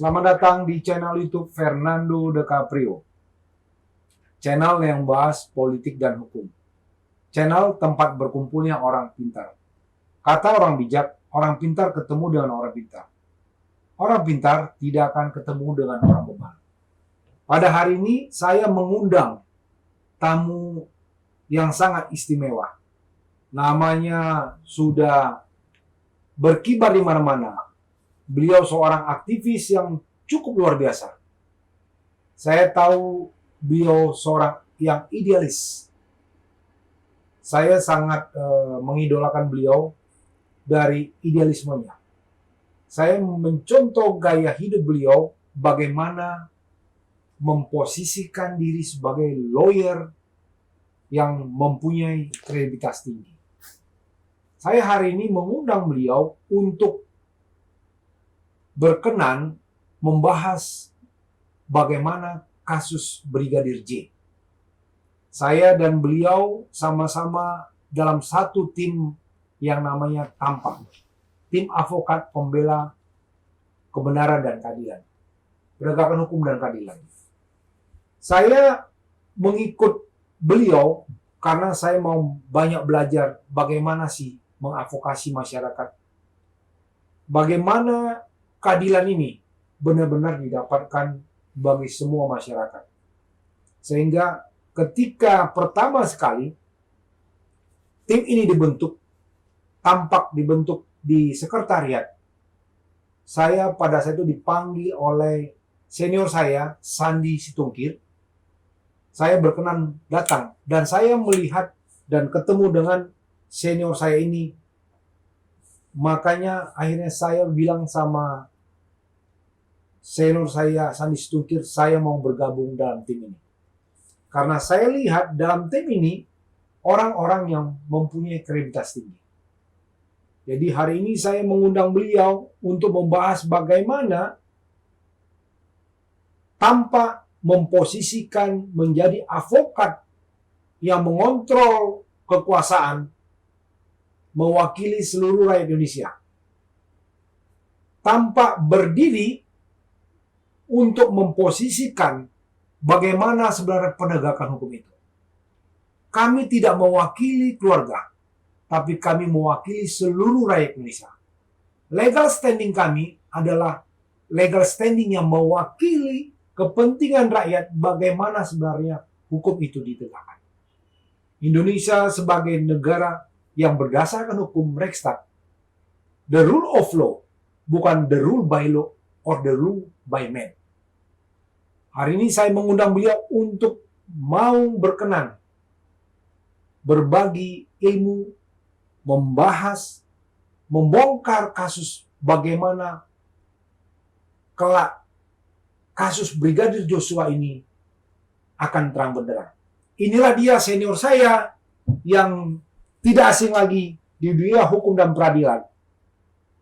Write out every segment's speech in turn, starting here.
Selamat datang di channel YouTube Fernando De Caprio. Channel yang bahas politik dan hukum. Channel tempat berkumpulnya orang pintar. Kata orang bijak, orang pintar ketemu dengan orang pintar. Orang pintar tidak akan ketemu dengan orang bebal. Pada hari ini saya mengundang tamu yang sangat istimewa. Namanya sudah berkibar di mana-mana. Beliau seorang aktivis yang cukup luar biasa. Saya tahu beliau seorang yang idealis. Saya sangat mengidolakan beliau dari idealismenya. Saya mencontoh gaya hidup beliau, bagaimana memposisikan diri sebagai lawyer yang mempunyai kredibilitas tinggi. Saya hari ini mengundang beliau untuk berkenan membahas bagaimana kasus Brigadir J. Saya dan beliau sama-sama dalam satu tim yang namanya TAMPA, Tim Advokat Pembela Kebenaran dan Keadilan, Penegakan Hukum dan Keadilan. Saya mengikut beliau karena saya mau banyak belajar bagaimana sih mengadvokasi masyarakat, bagaimana keadilan ini benar-benar didapatkan bagi semua masyarakat. Sehingga ketika pertama sekali tim ini dibentuk, tampak dibentuk di sekretariat, saya pada saat itu dipanggil oleh senior saya, Sandi Situngkir. Saya berkenan datang dan saya melihat dan ketemu dengan senior saya ini. Makanya akhirnya saya bilang sama senior saya, Sandi Situngkir, saya mau bergabung dalam tim ini. Karena saya lihat dalam tim ini orang-orang yang mempunyai kredibilitas tinggi. Jadi hari ini saya mengundang beliau untuk membahas bagaimana tanpa memposisikan menjadi advokat yang mengontrol kekuasaan, mewakili seluruh rakyat Indonesia. Tanpa berdiri untuk memposisikan bagaimana sebenarnya penegakan hukum itu. Kami tidak mewakili keluarga, tapi kami mewakili seluruh rakyat Indonesia. Legal standing kami adalah legal standing yang mewakili kepentingan rakyat bagaimana sebenarnya hukum itu ditegakkan. Indonesia sebagai negara yang berdasarkan hukum Rechtsstaat, the rule of law, bukan the rule by law or the rule by man. Hari ini saya mengundang beliau untuk mau berkenan berbagi ilmu, membahas, membongkar kasus bagaimana kelak kasus Brigadir Joshua ini akan terang benderang. Inilah dia senior saya yang tidak asing lagi di dunia hukum dan peradilan.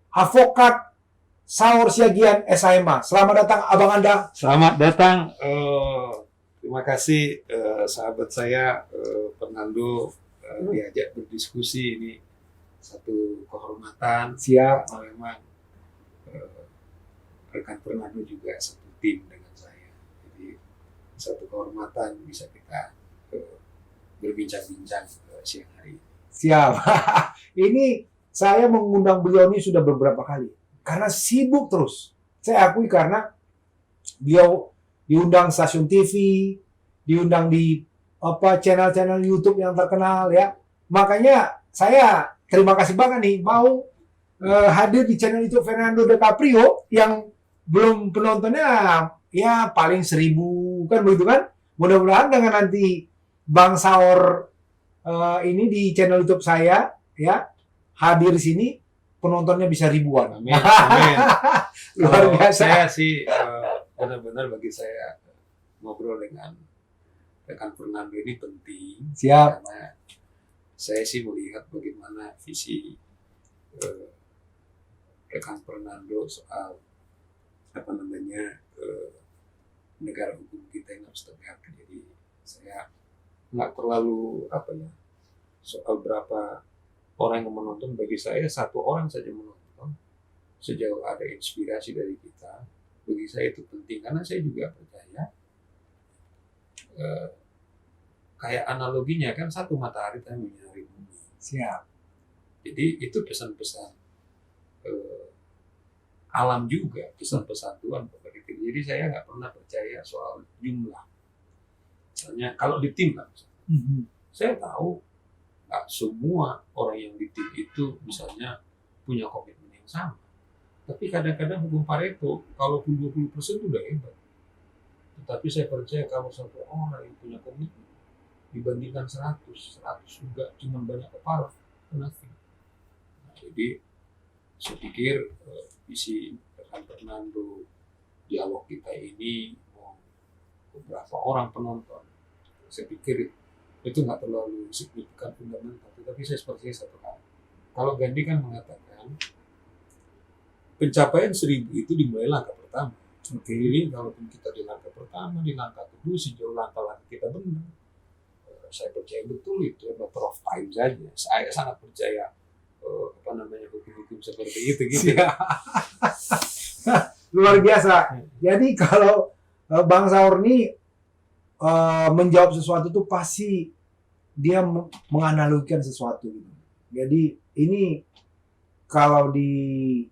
Advokat Saur Siagian SHMA. Selamat datang Abang Anda. Selamat datang. Terima kasih sahabat saya Fernando diajak berdiskusi, ini satu kehormatan. Siap. Karena memang rekan Fernando juga satu tim dengan saya. Jadi satu kehormatan bisa kita berbincang-bincang siang hari ini. Siap. Ini saya mengundang beliau ini sudah beberapa kali. Karena sibuk terus. Saya akui karena beliau diundang stasiun TV, diundang di channel-channel YouTube yang terkenal ya. Makanya saya terima kasih banget nih mau hadir di channel YouTube Fernando De Caprio yang belum penontonnya ya paling 1.000 kan begitu kan. Mudah-mudahan dengan nanti Bang Saur ini di channel YouTube saya ya hadir di sini, penontonnya bisa ribuan. Amin. Amin. Luar biasa. Saya sih benar-benar bagi saya ngobrol dengan rekan Fernando ini penting. Siap. Karena saya sih melihat bagaimana visi rekan Fernando soal negara hukum kita yang harus tegak. Jadi saya nggak terlalu soal berapa orang yang menonton. Bagi saya satu orang saja menonton, sejauh ada inspirasi dari kita, bagi saya itu penting karena saya juga percaya kayak analoginya kan satu matahari tapi menyinari bumi. Siap. Jadi itu pesan-pesan alam juga, pesan-pesan Tuhan kepada kita. Jadi saya nggak pernah percaya soal jumlah. Misalnya kalau di tim lah, saya tahu nggak semua orang yang di tim itu misalnya punya komitmen yang sama. Tapi kadang-kadang hukum Pareto, kalaupun 20% itu udah hebat. Tetapi saya percaya kalau satu orang yang punya komitmen dibandingkan 100 juga cuma banyak kepala, kenapa? Nah, jadi saya pikir isi rekan Fernando dialog kita ini beberapa orang penonton, saya pikir itu nggak terlalu signifikan fundamental, tapi saya seperti satu hal. Kalau Gandhi kan mengatakan pencapaian 1000 itu dimulai langkah pertama. Oke, jadi kalaupun kita di langkah pertama, di langkah kedua, sejauh langkah-langkah kita benar, saya percaya betul itu matter of time saja. Saya sangat percaya hukum-hukum seperti itu gitu. Luar biasa. Jadi kalau Bang Saur ini menjawab sesuatu itu pasti dia menganalogikan sesuatu gitu. Jadi ini kalau di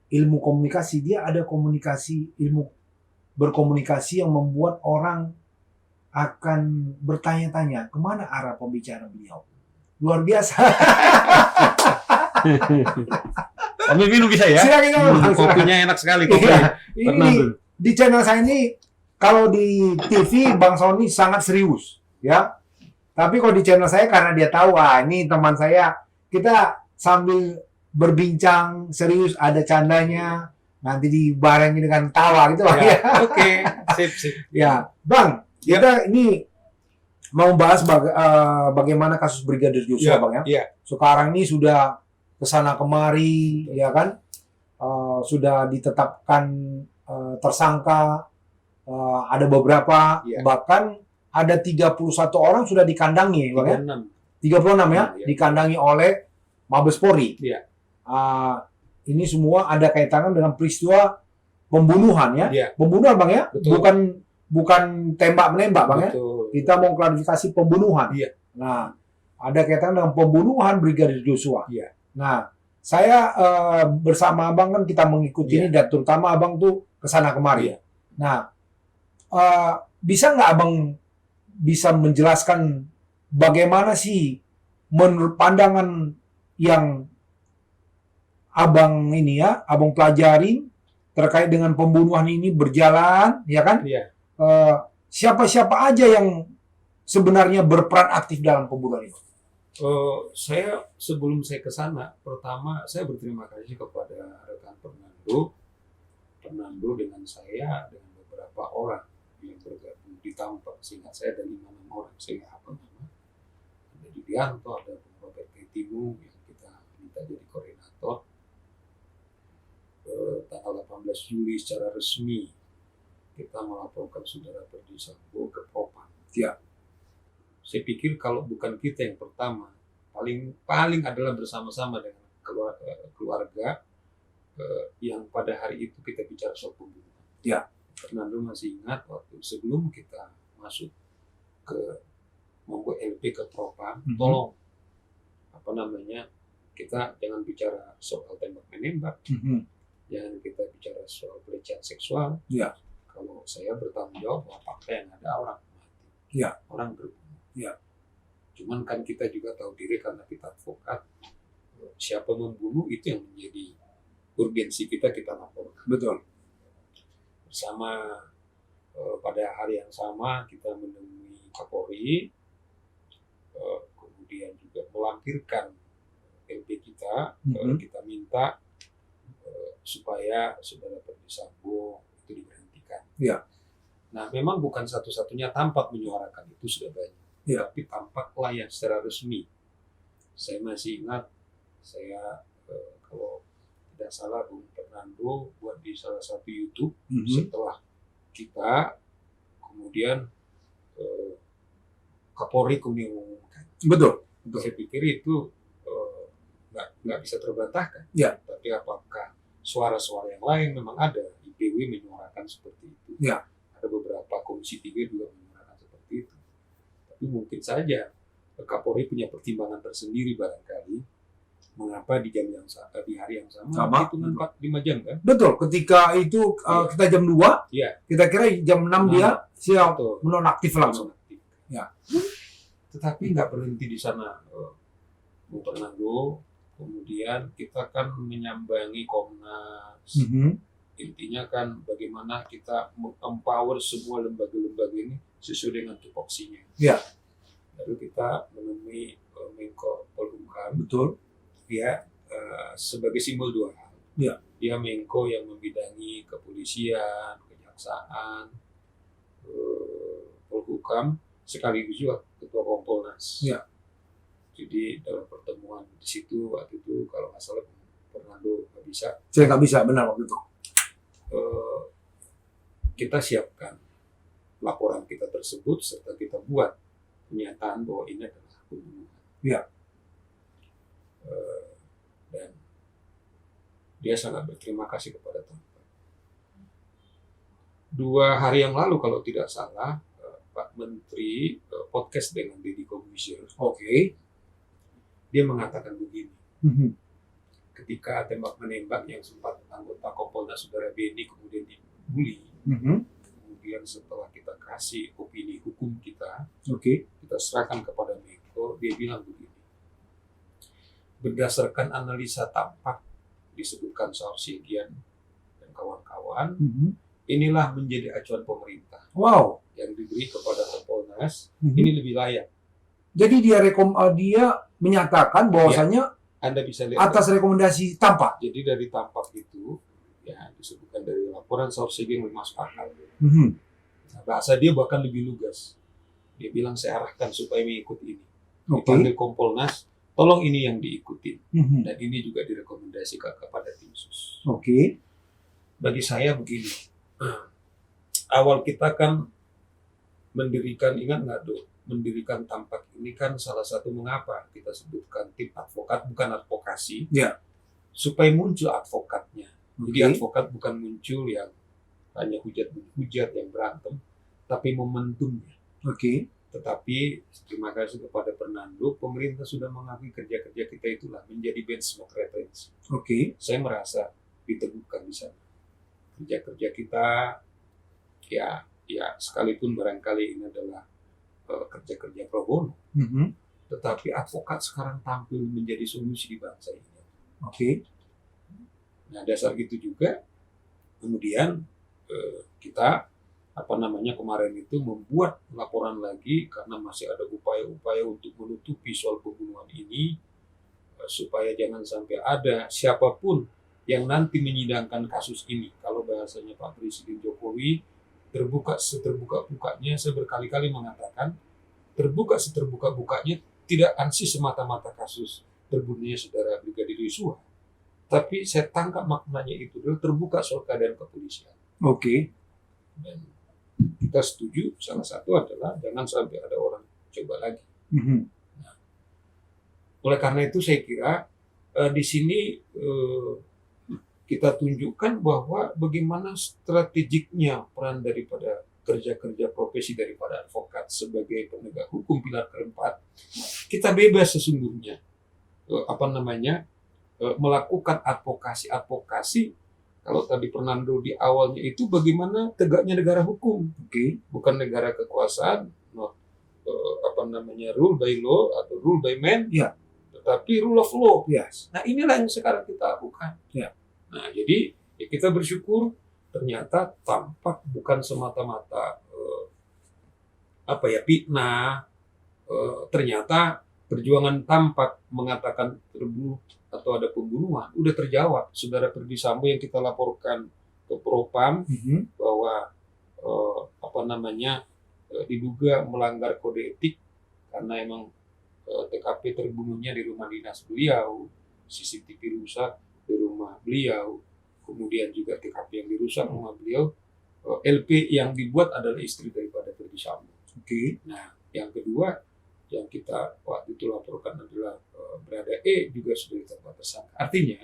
ilmu komunikasi dia ada komunikasi, ilmu berkomunikasi yang membuat orang akan bertanya-tanya kemana arah pembicaraan beliau. Luar biasa. Ambil minum bisa ya? Silakan. Kopinya enak sekali kopi. Iya. Ini di channel saya ini kalau di TV Bang Sony sangat serius, ya. Tapi kalau di channel saya karena dia tahu, ini teman saya, kita sambil berbincang serius, ada candanya, nanti dibarengi dengan tawa gitu Bang. Ya, oke, sip. Ya, Bang, kita ini mau bahas bagaimana kasus Brigadir Joshua, Bang ya. Iya. Sekarang ini sudah kesana kemari, ya kan, sudah ditetapkan tersangka, ada beberapa, bahkan ada 31 orang sudah dikandangi, Bang ya. 36 ya, dikandangi oleh Mabes Polri. Iya. Ini semua ada kaitannya dengan peristiwa pembunuhan ya. Iya. Pembunuhan Bang ya, Betul. bukan tembak-menembak Bang ya. Betul. Kita mau klarifikasi pembunuhan. Iya. Nah, ada kaitan dengan pembunuhan Brigadir Joshua. Iya. Nah, saya bersama Abang kan kita mengikuti ini dan terutama Abang tuh kesana kemari. Iya. Nah, bisa nggak Abang bisa menjelaskan bagaimana sih menurut pandangan yang Abang ini ya, Abang pelajari terkait dengan pembunuhan ini berjalan, ya kan? Iya. Siapa-siapa aja yang sebenarnya berperan aktif dalam pembunuhan itu? Saya sebelum saya ke sana, pertama saya berterima kasih kepada rekan Fernando dengan saya dengan beberapa orang yang bergabung di Tampak. Seingat saya ada 5-6 orang, saya nggak hafal nama. Ada Didianto, ada Bung Robert Timu yang kita minta jadi koordinator. Tanggal 18 Juli secara resmi kita melaporkan saudara Ferdy Sambo ke Propam. Ya. Saya pikir kalau bukan kita yang pertama, paling adalah bersama-sama dengan keluarga yang pada hari itu kita bicara soal pembunuhan. Ya. Fernando masih ingat waktu sebelum kita masuk ke membuat LP ke Propam, tolong kita jangan bicara soal tembak menembak, jangan kita bicara soal pelecehan seksual. Ya. Kalau saya bertanggung jawab bahwa fakta yang ada orang mati, Ya. orang berbunuh. Ya. Cuman kan kita juga tahu diri karena kita advokat, siapa membunuh itu yang menjadi urgensi kita laporkan. Betul. Bersama pada hari yang sama kita menemui Kapolri, kemudian juga melampirkan LP kita, kita minta supaya saudara Ferdy Sambo itu diberhentikan. Ya. Nah, memang bukan satu-satunya Tampak menyuarakan itu sudah banyak. Ya. Tapi Tampaklah yang secara resmi. Saya masih ingat, saya kalau tidak salah Bung Fernando buat di salah satu YouTube setelah kita, kemudian Kapolri kemudian mengumumkan. Betul. Saya pikir itu nggak bisa terbantahkan. Ya. Tapi apakah suara-suara yang lain memang ada? Itu DW menyuarakan seperti itu. Ya. Ada beberapa Komisi 3 juga menyuarakan seperti itu. Tapi mungkin saja Kapolri punya pertimbangan tersendiri barangkali mengapa di jam yang di hari yang sama hitungan 4-5 jam kan? Betul, ketika itu kita jam 2, Iya. kita kira jam 6 dia siap Betul. menonaktif langsung. Ya. Tetapi nggak berhenti di sana, Bung Fernando. Kemudian kita kan menyambangi Komnas. Intinya kan bagaimana kita empower semua lembaga-lembaga ini sesuai dengan tupoksinya. Ya. Lalu kita menemui Menko Polhukam. Betul. Dia sebagai simbol dua hal. Ya. Dia Menko yang membidangi kepolisian, kejaksaan, Polhukam, sekaligus juga Ketua Kompolnas. Ya. Jadi dalam pertemuan di situ waktu itu kalau nggak salah Fernando nggak bisa. Saya nggak bisa, benar waktu itu. Kita siapkan laporan kita tersebut serta kita buat pernyataan bahwa ini adalah pembunuhan. Ya. Dan dia sangat berterima kasih kepada Tampak. 2 hari yang lalu kalau tidak salah Pak Menteri podcast dengan Deddy Corbuzier. Oke. Dia mengatakan begini. Ketika tembak menembak yang sempat anggota Kompolnas Saudara Benny kemudian dibully, kemudian setelah kita kasih opini hukum kita, kita serahkan kepada Menko, dia bilang begini. Berdasarkan analisa Tampak disebutkan Saur Siagian dan kawan-kawan, inilah menjadi acuan pemerintah. Wow. Yang diberi kepada Kompolnas, ini lebih layak. Jadi dia menyatakan bahwasanya Anda bisa lihat atas rekomendasi Tampak. Jadi dari Tampak itu ya disebutkan dari laporan Saur Siagian masuk akal. Nah, bahasa dia bahkan lebih lugas. Dia bilang saya arahkan supaya mengikuti ini. Dipanggil Kompolnas, tolong ini yang diikuti. Dan ini juga direkomendasikan kepada tim sus. Bagi saya begini. Awal kita kan mendirikan, ingat nggak Dok? Mendirikan Tampak ini kan salah satu mengapa kita sebutkan tim advokat, bukan advokasi, supaya muncul advokatnya. Jadi advokat bukan muncul yang hanya hujat-hujat yang berantem, tapi momentumnya. Tetapi terima kasih kepada Fernando, pemerintah sudah mengakui kerja-kerja kita itulah menjadi benchmark referensi. Saya merasa ditemukan di sana. Kerja-kerja kita, ya sekalipun barangkali ini adalah kerja-kerja pro bono, tetapi advokat sekarang tampil menjadi solusi di bangsa ini. Nah dasar itu juga kemudian kita kemarin itu membuat laporan lagi karena masih ada upaya-upaya untuk menutupi soal pembunuhan ini supaya jangan sampai ada siapapun yang nanti menyidangkan kasus ini. Kalau bahasanya Pak Presiden Jokowi, terbuka seterbuka-bukanya, saya berkali-kali mengatakan terbuka seterbuka-bukanya tidak ansih semata-mata kasus terbunuhnya saudara Brigadir Yosua, tapi saya tangkap maknanya itu adalah terbuka soal keadaan kepolisian. Dan kita setuju salah satu adalah jangan sampai ada orang coba lagi. Nah, oleh karena itu saya kira di sini kita tunjukkan bahwa bagaimana strategiknya peran daripada kerja-kerja profesi daripada advokat sebagai penegak hukum pilar keempat. Kita bebas sesungguhnya melakukan advokasi. Kalau tadi Fernando di awalnya itu bagaimana tegaknya negara hukum, bukan negara kekuasaan, rule by law atau rule by man, tetapi rule of law. Nah inilah yang sekarang kita lakukan. Nah, jadi kita bersyukur ternyata Tampak bukan semata-mata fitnah. Ternyata perjuangan Tampak mengatakan terbunuh atau ada pembunuhan udah terjawab. Saudara Ferdy Sambo yang kita laporkan ke Propam bahwa diduga melanggar kode etik karena emang TKP terbunuhnya di rumah dinas beliau, CCTV rusak di rumah beliau, kemudian juga TKP yang dirusak rumah beliau, LP yang dibuat adalah istri daripada Ferdy Sambo. Nah, yang kedua yang kita waktu itu laporkan adalah berada juga sudah ditetapkan tersangka. Artinya,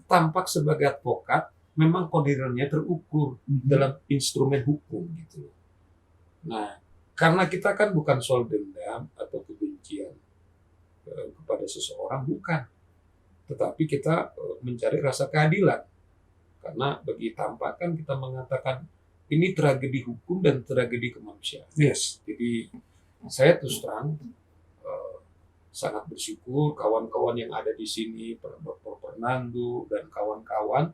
Tampak sebagai advokat memang koridornya terukur dalam instrumen hukum gitu. Nah, karena kita kan bukan soal dendam atau kebencian kepada seseorang, bukan. Tetapi kita mencari rasa keadilan. Karena bagi Tampak kan kita mengatakan ini tragedi hukum dan tragedi kemanusiaan. Yes. Jadi saya terus terang sangat bersyukur kawan-kawan yang ada di sini, Dr. Fernando dan kawan-kawan,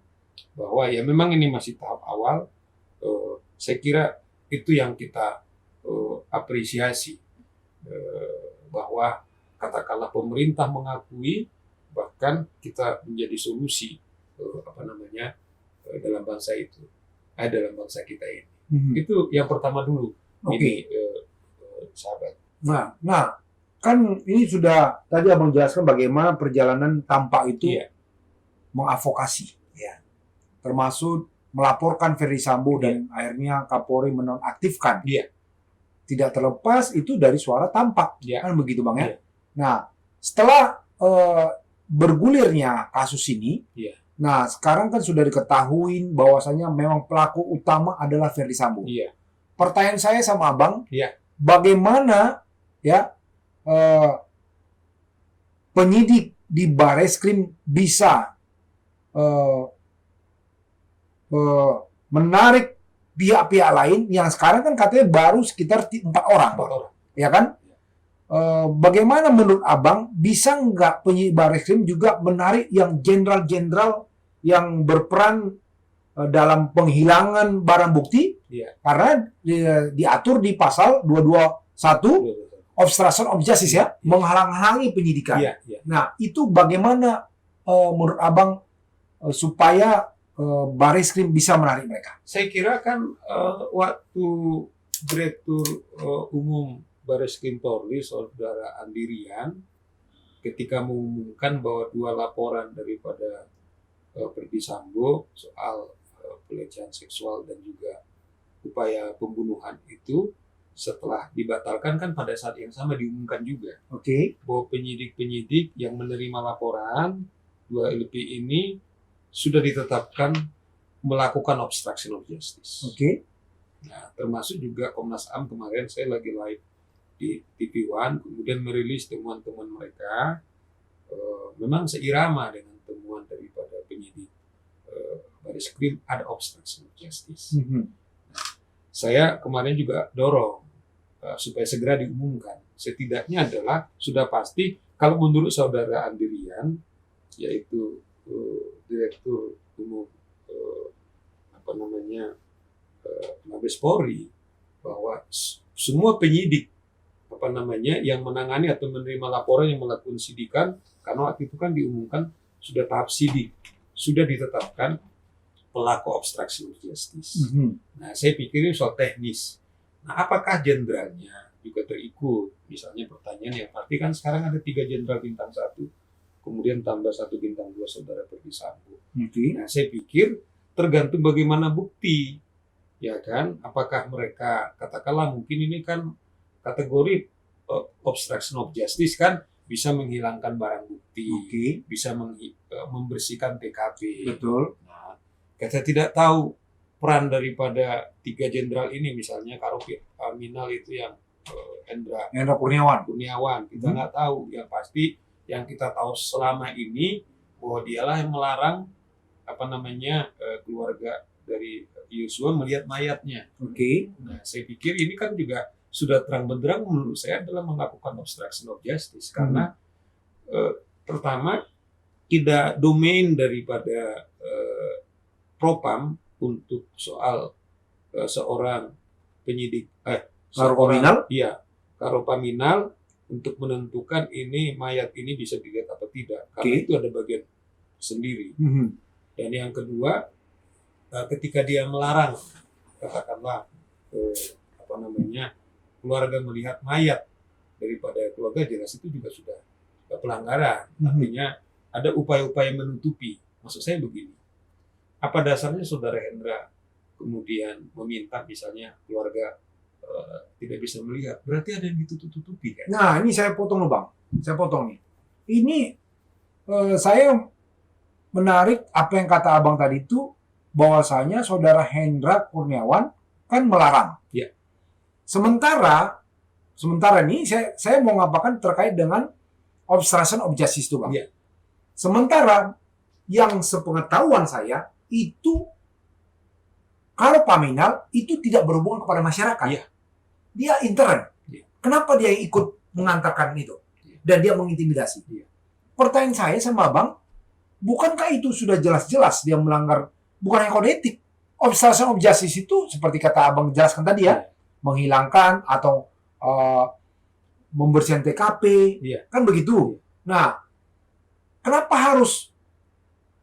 bahwa ya memang ini masih tahap awal. Saya kira itu yang kita apresiasi, bahwa katakanlah pemerintah mengakui, bahkan kita menjadi solusi dalam bangsa itu, dalam bangsa kita ini. Itu yang pertama dulu. Oke. Ini sahabat. Nah, kan ini sudah tadi Abang jelaskan bagaimana perjalanan Tampak itu Iya. mengadvokasi, ya, termasuk melaporkan Ferdy Sambo dan akhirnya Kapolri menonaktifkan. Iya. Tidak terlepas itu dari suara Tampak, Iya. kan begitu Bang ya. Iya. Nah, setelah bergulirnya kasus ini, Iya. nah sekarang kan sudah diketahui bahwasanya memang pelaku utama adalah Ferdy Sambo. Iya. Pertanyaan saya sama Abang, Iya. bagaimana ya penyidik di Bareskrim bisa menarik pihak-pihak lain yang sekarang kan katanya baru sekitar 4 orang, ya kan? Bagaimana menurut Abang bisa nggak penyidik Bareskrim juga menarik yang jenderal-jenderal yang berperan dalam penghilangan barang bukti? Iya. Karena diatur di pasal 221 obstruction of justice, ya, menghalang-halangi penyidikan. Iya. Iya. Nah, itu bagaimana menurut Abang supaya Bareskrim bisa menarik mereka? Saya kira kan waktu Direktur Umum Bareskrim Polri, Saudara Andirian, ketika mengumumkan bahwa 2 laporan daripada Ferdy Sambo soal pelecehan seksual dan juga upaya pembunuhan itu setelah dibatalkan, kan pada saat yang sama diumumkan juga bahwa penyidik-penyidik yang menerima laporan 2 LP ini sudah ditetapkan melakukan obstruction of justice. Nah, termasuk juga Komnas HAM kemarin saya lagi live di TV One, kemudian merilis temuan-temuan mereka, memang seirama dengan temuan daripada penyidik Bareskrim, ada obstruction of justice. Nah, saya kemarin juga dorong supaya segera diumumkan. Setidaknya adalah sudah pasti kalau menurut Saudara Andirian, yaitu Direktur Umum Mabes Polri, bahwa semua penyidik yang menangani atau menerima laporan yang melakukan sidikan, karena waktu itu kan diumumkan sudah tahap sidik, sudah ditetapkan pelaku obstruction of justice. Nah, saya pikir ini soal teknis. Nah, apakah jenderalnya juga terikut? Misalnya pertanyaan yang pasti kan sekarang ada 3 jenderal bintang 1, kemudian tambah 1 bintang 2 Saudara Ferdy Sambo. Nah, saya pikir tergantung bagaimana bukti, ya kan? Apakah mereka, katakanlah mungkin ini kan kategori obstruction of justice kan, bisa menghilangkan barang bukti, bisa membersihkan TKP. Betul. Nah, kita tidak tahu peran daripada 3 jenderal ini, misalnya Karopaminal itu yang Hendra Kurniawan, kita nggak tahu. Yang pasti yang kita tahu selama ini bahwa dialah yang melarang keluarga dari Yosua melihat mayatnya. Nah, saya pikir ini kan juga sudah terang benderang menurut saya adalah melakukan obstruction of justice, karena pertama tidak domain daripada Propam untuk soal seorang penyidik Karopaminal untuk menentukan ini mayat ini bisa dilihat atau tidak, karena itu ada bagian sendiri. Dan yang kedua, ketika dia melarang, katakanlah keluarga melihat mayat daripada keluarga, jelas itu juga sudah pelanggaran. Artinya ada upaya-upaya menutupi. Maksud saya begini, apa dasarnya Saudara Hendra kemudian meminta misalnya keluarga tidak bisa melihat? Berarti ada yang ditutup-tutupi kan? Nah, ini saya potong loh Bang. Saya potong nih. Ini saya menarik apa yang kata Abang tadi itu, bahwasanya saudara Hendra Kurniawan kan melarang. Ya. Sementara ini saya mau ngapakan terkait dengan obstruction of justice itu, Bang. Ya. Sementara yang sepengetahuan saya itu kalau paminal itu tidak berhubungan kepada masyarakat. Iya. Dia intern. Iya. Kenapa dia ikut mengantarkan itu? Iya. Dan dia mengintimidasi. Iya. Pertanyaan saya sama Bang, bukankah itu sudah jelas-jelas dia melanggar bukan hanya kode etik? Obstruction of justice itu seperti kata Abang jelaskan tadi ya, menghilangkan atau membersihkan TKP, Iya. kan begitu. Nah, kenapa harus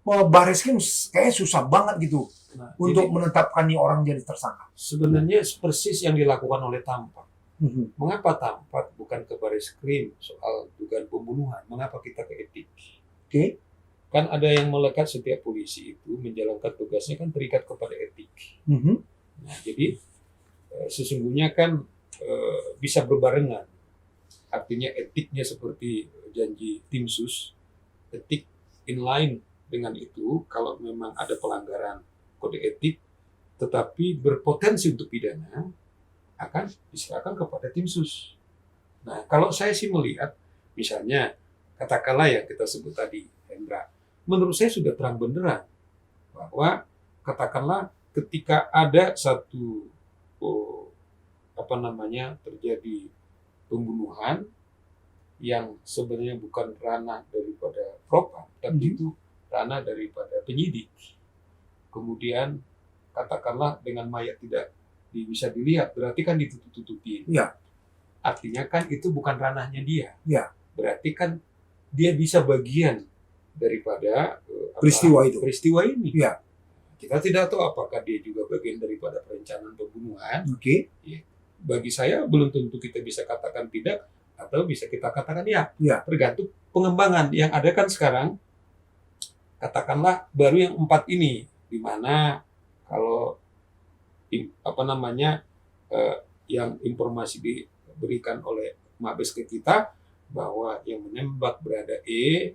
Barreskrim kayaknya susah banget gitu Nah, untuk jadi, menetapkan nih orang jadi tersangka? sebenarnya persis yang dilakukan oleh Tampak. Mengapa Tampak bukan ke Barreskrim soal dugaan pembunuhan? Mengapa kita ke etik? Oke. Kan ada yang melekat setiap polisi itu menjalankan tugasnya kan terikat kepada etik. Nah, jadi sesungguhnya kan bisa berbarengan. Artinya etiknya seperti janji tim sus, etik inline dengan itu kalau memang ada pelanggaran kode etik tetapi berpotensi untuk pidana akan diserahkan kepada tim sus. Nah, kalau saya sih melihat misalnya katakanlah yang kita sebut tadi Hendra, menurut saya sudah terang benderang bahwa katakanlah ketika ada satu terjadi pembunuhan yang sebenarnya bukan ranah daripada propam, tapi itu ranah daripada penyidik. Kemudian katakanlah dengan mayat tidak bisa dilihat, berarti kan ditutup-tutupin. Iya. Artinya kan itu bukan ranahnya dia. Iya. Berarti kan dia bisa bagian daripada peristiwa ini. Iya. Kita tidak tahu apakah dia juga bagian daripada perencanaan pembunuhan. Oke. Bagi saya belum tentu kita bisa katakan tidak atau bisa kita katakan ya. Ya. Tergantung pengembangan yang ada kan sekarang. Katakanlah baru yang 4 ini, di mana kalau yang informasi diberikan oleh Mabes ke kita bahwa yang menembak berada E,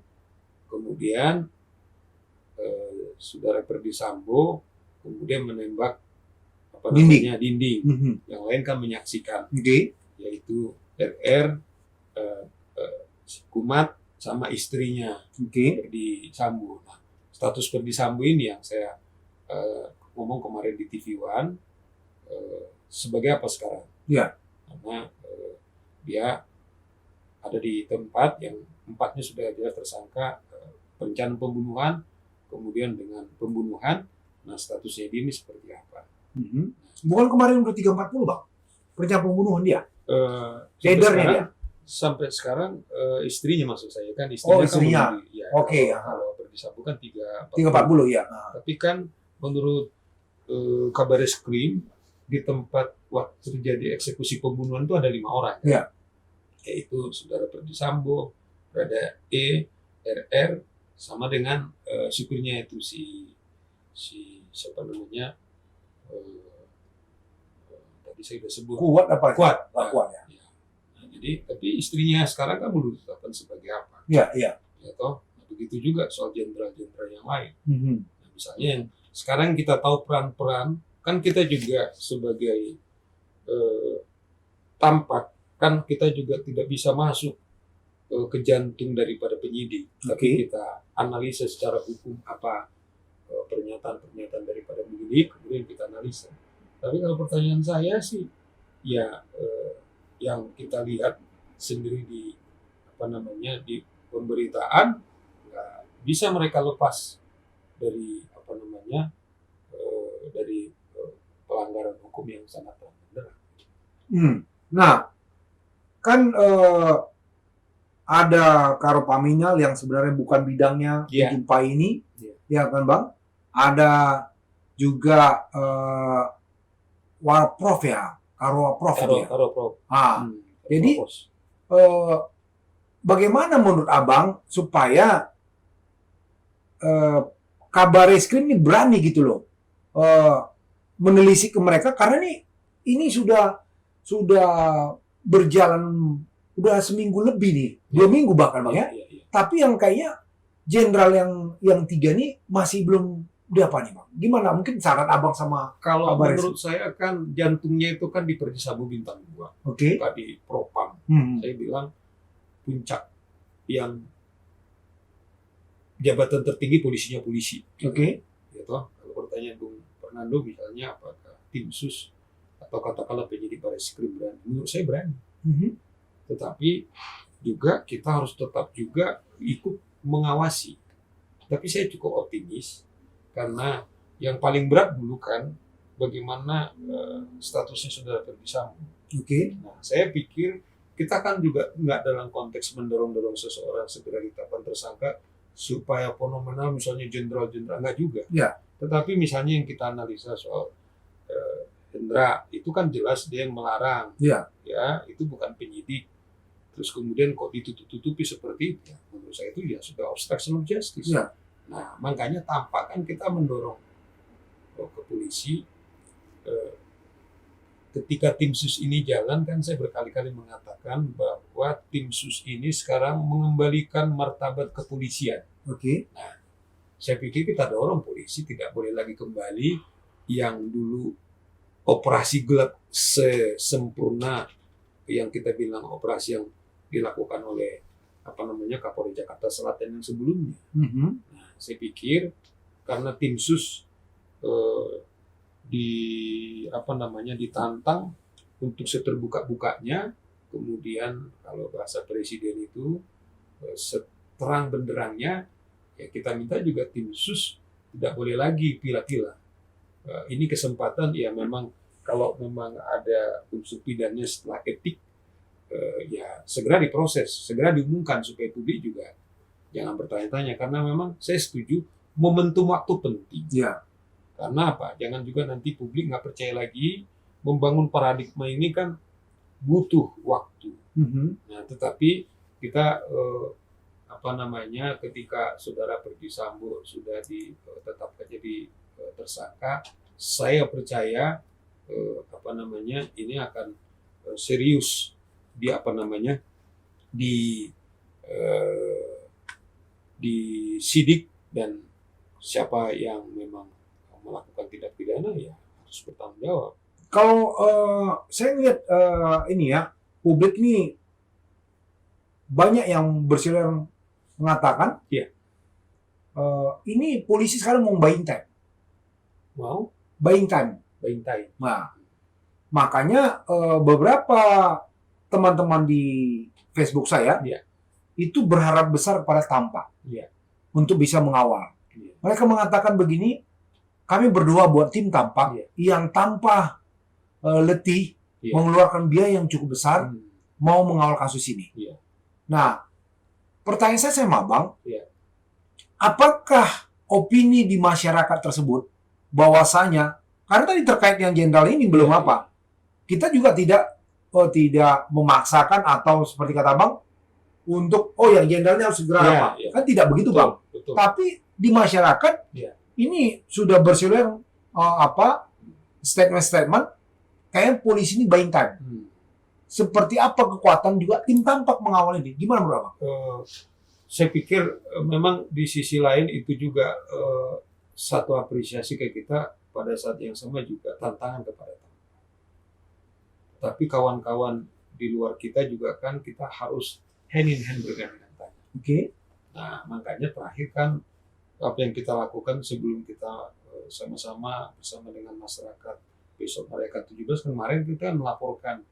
kemudian saudara Ferdy Sambo kemudian menembak dinding. Yang lain kan menyaksikan, yaitu RR, Kumat sama istrinya Ferdy Sambo. Nah, status Ferdy Sambo ini yang saya ngomong kemarin di TV One sebagai apa sekarang? Ya. Karena dia ada di tempat yang 4-nya sudah jelas tersangka perencanaan pembunuhan, kemudian dengan pembunuhan. Nah, statusnya dia ini seperti apa? Bukan kemarin udah 340 Bang? Perencanaan pembunuhan dia? Edarnya dia? Sampai sekarang istrinya maksud saya kan istrinya. Istrinya. Kan ya, Oke. Kalau Ferdy Sambo kan 340 ya. Tapi kan menurut Kabar Reskrim di tempat waktu terjadi eksekusi pembunuhan itu ada 5 orang. Ya. Yaitu saudara Ferdy Sambo, ada E, RR, sama dengan supirnya itu si siapa namanya, tadi saya sudah sebut. Kuat apa? Kuat. Kuat ya. Nah, jadi tapi istrinya sekarang kan belum ditetapkan sebagai apa? Iya. Ya toh, nah, begitu juga soal jenderal-jenderal yang lain. Nah, misalnya yang sekarang kita tahu peran-peran, kan kita juga sebagai Tampak kan kita juga tidak bisa masuk ke jantung daripada penyidik, tapi kita analisa secara hukum apa pernyataan-pernyataan daripada penyidik, kemudian kita analisa. Tapi kalau pertanyaan saya sih, ya yang kita lihat sendiri di di pemberitaan, nggak bisa mereka lepas dari dari pelanggaran hukum yang sangat berat. Nah, kan ada Karo Paminal yang sebenarnya bukan bidangnya dijumpai ini, ya kan Bang? Ada juga Warprof ya, Karo Prof. Jadi bagaimana menurut Abang supaya Kabar Reskrim ini berani gitu loh menelisik ke mereka, karena ini sudah berjalan udah seminggu lebih nih, 2 minggu bahkan Bang ya. Tapi yang kayaknya jenderal yang 3 nih masih belum Udah apa nih Bang? Gimana? Mungkin saran Abang sama Kalau Kabar menurut saya kan jantungnya itu kan di Perdisambu Bintang 2, Oke. bukan di Propam. Saya bilang puncak yang jabatan tertinggi polisinya polisi. Oke. Gitu. Kalau pertanyaan Bung Fernando misalnya apakah tim sus atau katakanlah penyidik Barreskrim berani? Menurut saya berani. Tetapi juga kita harus tetap juga ikut mengawasi. Tapi saya cukup optimis karena yang paling berat dulu kan bagaimana statusnya saudara Ferdy Sambo. Oke. Nah, saya pikir kita kan juga nggak dalam konteks mendorong-dorong seseorang segera ditetapkan tersangka supaya fenomenal misalnya jenderal-jenderal, nggak juga. Ya. Tetapi misalnya yang kita analisa soal Hendra itu kan jelas dia yang melarang. Ya. Ya, itu bukan penyidik. Terus kemudian kok ditutup-tutupi seperti itu, ya, menurut saya itu ya sudah obstruction of justice. Ya. Nah, makanya tampak kan kita mendorong ke polisi. Ketika tim sus ini jalan kan saya berkali-kali mengatakan bahwa tim sus ini sekarang mengembalikan martabat kepolisian. Oke. Nah, saya pikir kita dorong polisi tidak boleh lagi kembali yang dulu operasi gelap sesempurna yang kita bilang operasi yang dilakukan oleh Kapolri Jakarta Selatan yang sebelumnya. Nah, saya pikir karena tim sus ditantang untuk seterbuka-bukanya, kemudian kalau bahasa presiden itu seterang benderangnya, ya kita minta juga tim sus tidak boleh lagi pila-pila. Ini kesempatan ya memang kalau memang ada unsur pidana setelah etik, ya segera diproses, segera diumumkan supaya publik juga jangan bertanya-tanya, karena memang saya setuju momentum waktu penting. Ya. Karena apa? Jangan juga nanti publik nggak percaya lagi, membangun paradigma ini kan butuh waktu. Nah, tetapi kita ketika saudara Ferdy Sambo sudah ditetapkan jadi tersangka, saya percaya ini akan serius disidik, dan siapa yang memang melakukan tindak pidana ya harus bertanggung jawab. Kalau saya lihat publik ini banyak yang bersilang mengatakan, Iya. Ini polisi sekarang mau buying time. Mau Buying time. Nah, makanya beberapa teman-teman di Facebook saya itu berharap besar pada Tampak untuk bisa mengawal. Mereka mengatakan begini, kami berdua buat tim Tampak yang tanpa letih mengeluarkan biaya yang cukup besar mau mengawal kasus ini. Nah, pertanyaan saya sama Bang, apakah opini di masyarakat tersebut bahwasanya, karena tadi terkait yang jenderal ini belum apa, kita juga tidak memaksakan atau seperti kata Bang untuk yang jenderalnya harus segera kan tidak begitu Bang. Betul. Tapi di masyarakat ini sudah bersilang statement kayak polisi ini buying time. Seperti apa kekuatan juga tim Tampak mengawal ini? Gimana menurut Abang? Saya pikir memang di sisi lain itu juga satu apresiasi ke kita, pada saat yang sama juga tantangan kepada Tampak. Tapi kawan-kawan di luar kita juga kan kita harus hand in hand bergandengan tangan. Oke. Nah, makanya terakhir kan apa yang kita lakukan sebelum kita sama-sama bersama dengan masyarakat besok merayakan 17 kemarin, kita melaporkan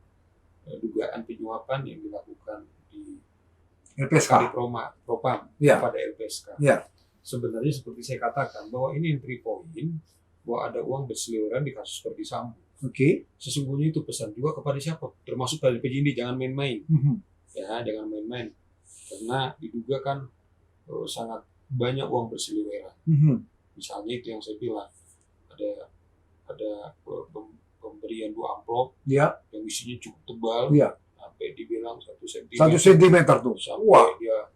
dugaan penyuapan yang dilakukan di LPSK. Propam pada LPSK. Sebenarnya seperti saya katakan bahwa ini entry point bahwa ada uang berseliweran di kasus Ferdy Sambo. Sesungguhnya itu pesan juga kepada siapa, termasuk dari penyidik, jangan main-main. Ya, jangan main-main. Karena diduga kan sangat banyak uang berseliweran. Misalnya itu yang saya bilang, ada pemberian 2 amplop yang isinya cukup tebal, sampai dibilang 1 sentimeter tuh. Sampai dia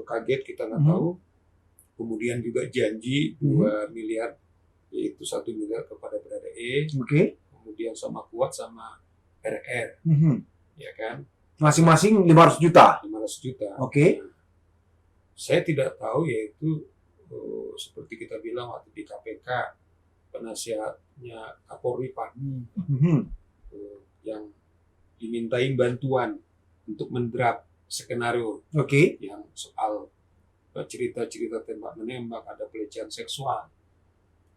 kaget, kita nggak tahu. Kemudian juga janji 2 miliar, yaitu 1 miliar kepada Brada E, kemudian sama Kuat sama RR, ya kan? Masing-masing 500 juta. 500 juta. Oke. Saya tidak tahu yaitu seperti kita bilang waktu di KPK, penasihatnya Kapolri Pak yang dimintain bantuan untuk mendraft skenario Oke. yang soal cerita-cerita tembak menembak, ada pelecehan seksual.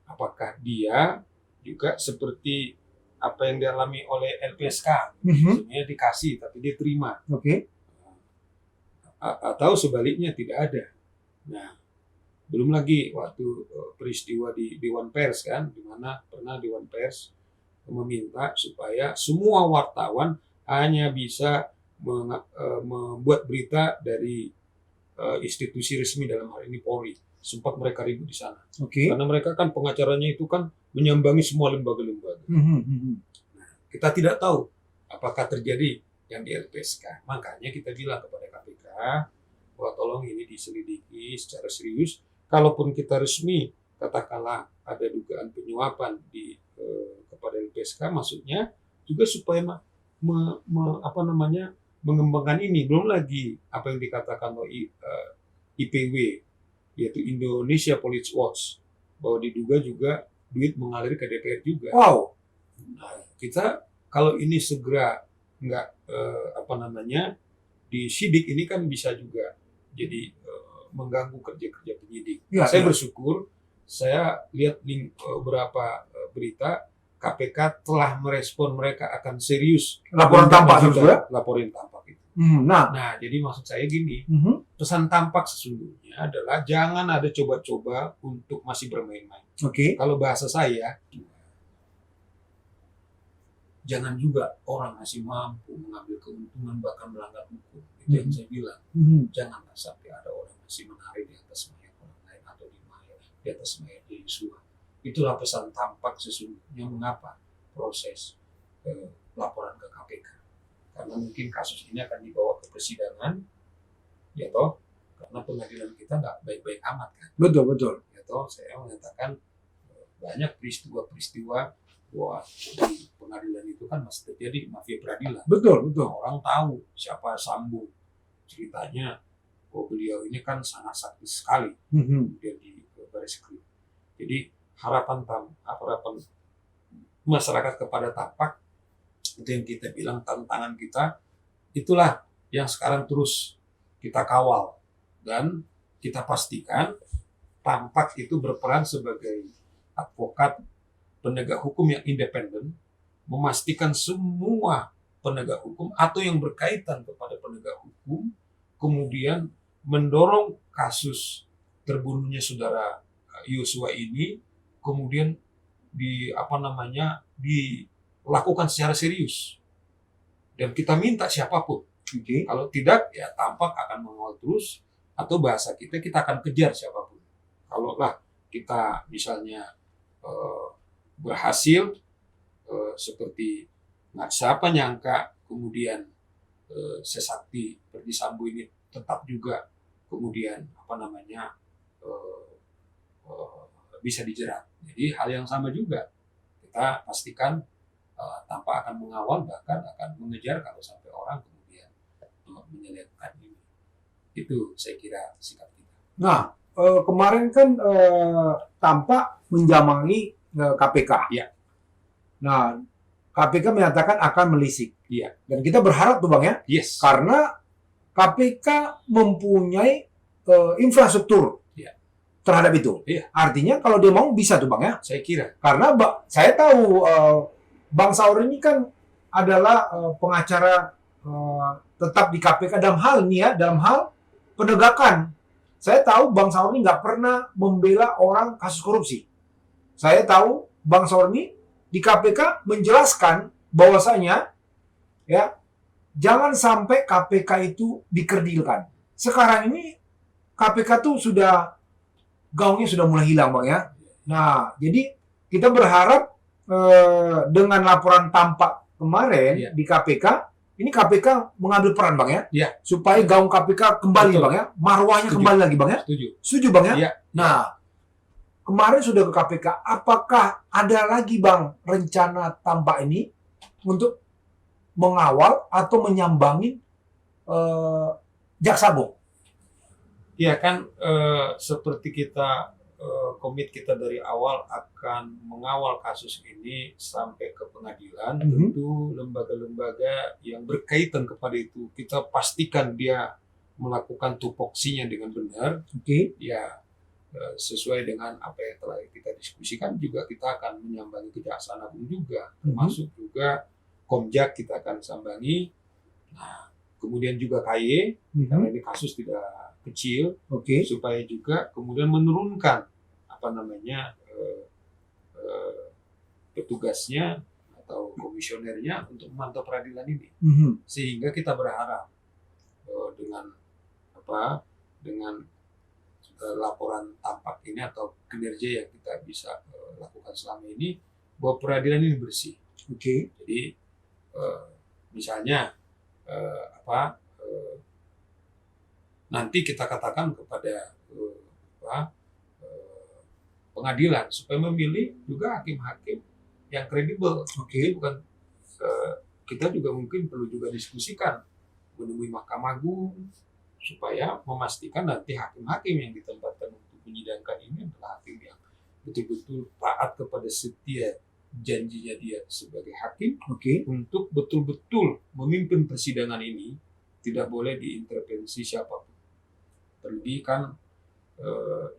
Apakah dia juga seperti apa yang dialami oleh LPSK, sebenarnya dikasih tapi dia terima, Oke. atau sebaliknya tidak ada. Nah, belum lagi waktu peristiwa di Dewan Pers kan, di mana pernah Dewan Pers meminta supaya semua wartawan hanya bisa membuat berita dari institusi resmi, dalam hal ini Polri. Sempat mereka ribut di sana. Oke. Karena mereka kan pengacaranya itu kan menyambangi semua lembaga-lembaga. Kita tidak tahu apakah terjadi yang di LPSK. Makanya kita bilang kepada KPK bahwa tolong ini diselidiki secara serius. Kalaupun kita resmi, katakanlah ada dugaan penyuapan kepada LPSK, maksudnya juga supaya mengembangkan ini. Belum lagi apa yang dikatakan oleh IPW, yaitu Indonesia Police Watch, bahwa diduga juga duit mengalir ke DPR juga. Wow. Nah, kita kalau ini segera nggak disidik, ini kan bisa juga jadi mengganggu kerja-kerja penyidik. Ya, saya ya. bersyukur, saya lihat beberapa berita KPK telah merespon, mereka akan serius Laporan tampak juga. laporin tampak itu. Nah. Nah, jadi maksud saya gini, pesan tampak sesungguhnya adalah jangan ada coba-coba untuk masih bermain-main. Oke. Kalau bahasa saya, jangan juga orang masih mampu mengambil keuntungan bahkan melanggar hukum. Itu yang saya bilang. Janganlah sampai ada orang masih menari di atas mayat orang lain atau di atas mayat Yosua. Itulah pesan tampak sesungguhnya mengapa proses laporan ke KPK. Karena mungkin kasus ini akan dibawa ke persidangan, ya toh, karena pengadilan kita nggak baik-baik amat kan. Betul. Ya toh, saya mengatakan banyak peristiwa-peristiwa bahwa di pengadilan itu kan masih terjadi mafia peradilan. Betul. Orang tahu siapa Sambo, ceritanya, beliau ini kan sangat sakti sekali, kemudian di Bareskrim. Jadi harapan masyarakat kepada tampak, itu yang kita bilang tantangan kita, itulah yang sekarang terus kita kawal dan kita pastikan tampak itu berperan sebagai advokat penegak hukum yang independen, memastikan semua penegak hukum atau yang berkaitan kepada penegak hukum, kemudian mendorong kasus terbunuhnya saudara Yosua ini, kemudian dilakukan secara serius. Dan kita minta siapapun. Kalau tidak, ya tampak akan mengawal terus, atau bahasa kita akan kejar siapapun. Kalau lah kita misalnya berhasil, seperti siapa nyangka kemudian sesakti Verdi Sambo ini tetap juga kemudian bisa dijerat. Jadi hal yang sama juga kita pastikan tanpa akan mengawal, bahkan akan mengejar kalau sampai orang kemudian menyelesaikan ini. Itu saya kira sikap kita. Nah, kemarin kan tampak menjamangi KPK. Iya. Nah, KPK menyatakan akan melisik. Iya. Dan kita berharap tuh Bang ya, Yes. karena KPK mempunyai infrastruktur terhadap itu. Iya. Artinya kalau dia mau bisa tuh Bang ya. Saya kira. Karena saya tahu Bang Saur ini kan adalah pengacara tetap di KPK dalam hal penegakan. Saya tahu Bang Saur ini nggak pernah membela orang kasus korupsi. Saya tahu Bang Saur ini di KPK menjelaskan bahwasanya ya jangan sampai KPK itu dikerdilkan. Sekarang ini KPK tuh gaungnya sudah mulai hilang Bang ya. Nah, jadi kita berharap dengan laporan tampak kemarin di KPK, ini KPK mengambil peran Bang ya. Iya. Supaya gaung KPK kembali. Betul. Bang ya. Marwahnya Setuju. Kembali lagi Bang ya. Setuju Bang ya? Iya. Nah, kemarin sudah ke KPK, apakah ada lagi Bang rencana tampak ini untuk mengawal atau menyambangi Jaksa Agung? Ya kan, seperti kita komit kita dari awal akan mengawal kasus ini sampai ke pengadilan. Tentu lembaga-lembaga yang berkaitan kepada itu kita pastikan dia melakukan tupoksinya dengan benar. Ya sesuai dengan apa yang telah kita diskusikan, juga kita akan menyambangi Kejaksaan Agung juga, termasuk juga Komjak kita akan sambangi. Nah, kemudian juga KY, karena ini kasus tidak kecil, supaya juga kemudian menurunkan petugasnya atau komisionernya untuk memantau peradilan ini. Sehingga kita berharap dengan laporan tampak ini atau kinerja yang kita bisa lakukan selama ini, bahwa peradilan ini bersih. Jadi misalnya nanti kita katakan kepada pengadilan supaya memilih juga hakim-hakim yang kredibel. Bukan kita juga mungkin perlu juga diskusikan menemui Mahkamah Agung supaya memastikan nanti hakim-hakim yang ditempatkan untuk menyidangkan ini adalah hakim yang betul-betul taat kepada setia janjinya dia sebagai hakim untuk betul-betul memimpin persidangan ini, tidak boleh diintervensi siapapun. Terlebih kan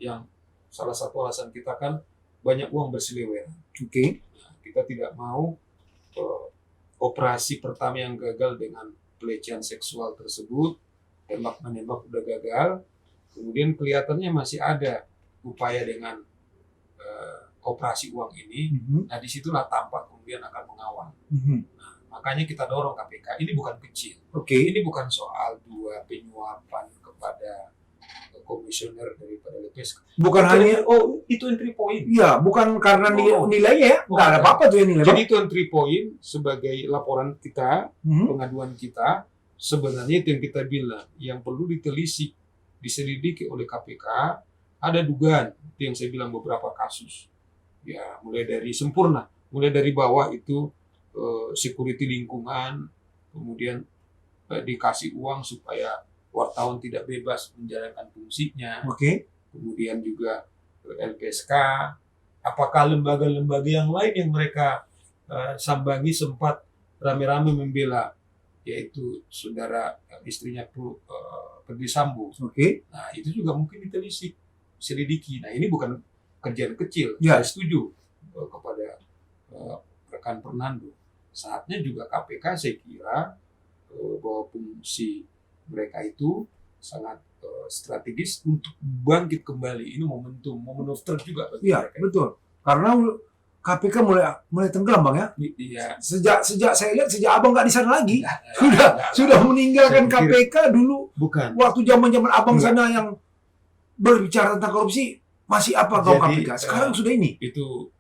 yang salah satu alasan kita kan banyak uang berseliweran. Nah, kita tidak mau operasi pertama yang gagal dengan pelecehan seksual tersebut, tembak menembak udah gagal, kemudian kelihatannya masih ada upaya dengan operasi uang ini. Nah, disitulah tampak kemudian akan mengawal. Nah, makanya kita dorong KPK. Ini bukan kecil. Ini bukan soal dua penyuapan kepada komisioner daripada LPSK. Bukan hanya itu entry point. Iya, bukan karena nilainya ya. Nggak ada apa-apa tuh yang nilai. Jadi itu entry point sebagai laporan kita, pengaduan kita. Sebenarnya itu yang kita bilang, yang perlu ditelisik, diselidiki oleh KPK, ada dugaan. Itu yang saya bilang beberapa kasus. Ya, mulai dari sempurna, mulai dari bawah itu security lingkungan, kemudian dikasih uang supaya wartawan tidak bebas menjalankan fungsinya. Kemudian juga LPSK, apakah lembaga-lembaga yang lain yang mereka sambangi sempat rame-rame membela, yaitu saudara istrinya Ferdy Sambo. Nah, itu juga mungkin ditelisik, selidiki. Nah, ini bukan kerjaan kecil. Saya setuju kepada rekan Fernando. Saatnya juga KPK saya kira bahwa fungsi mereka itu sangat strategis untuk bangkit kembali. Ini momen of truth juga bagi mereka. Iya, betul. Karena KPK mulai tenggelam, Bang ya. Iya. Sejak saya lihat, sejak Abang nggak di sana lagi, sudah meninggalkan KPK dulu. Bukan. Waktu zaman Abang sana yang berbicara tentang korupsi, masih apa kau KPK? Sekarang sudah ini. Itu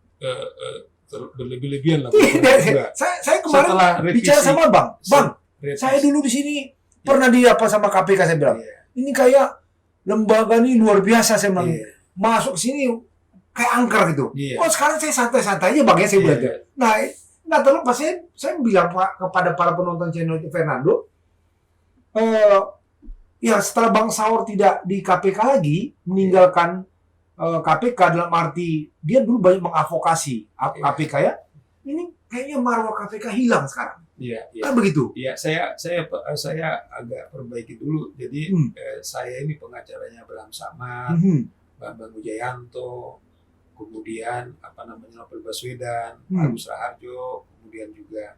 berlebih-lebihan lah. Tidak. Saya kemarin bicara sama Bang. Saya dulu di sini pernah sama KPK, saya bilang. Ini kayak lembaga ini luar biasa, saya bilang. Masuk sini kayak angker gitu. Sekarang saya santai-santai aja, Bang ya, saya bilang. Nah, nggak terlepas saya bilang kepada para penonton channel Fernando, ya setelah Bang Saur tidak di KPK lagi, meninggalkan KPK dalam arti dia dulu banyak mengadvokasi KPK ya. Ini kayaknya marwah KPK hilang sekarang. Kan begitu? Iya, saya agak perbaiki dulu. Jadi saya ini pengacaranya Abraham Samad, Bambang Wijayanto, kemudian Novel Baswedan, Agus Raharjo, kemudian juga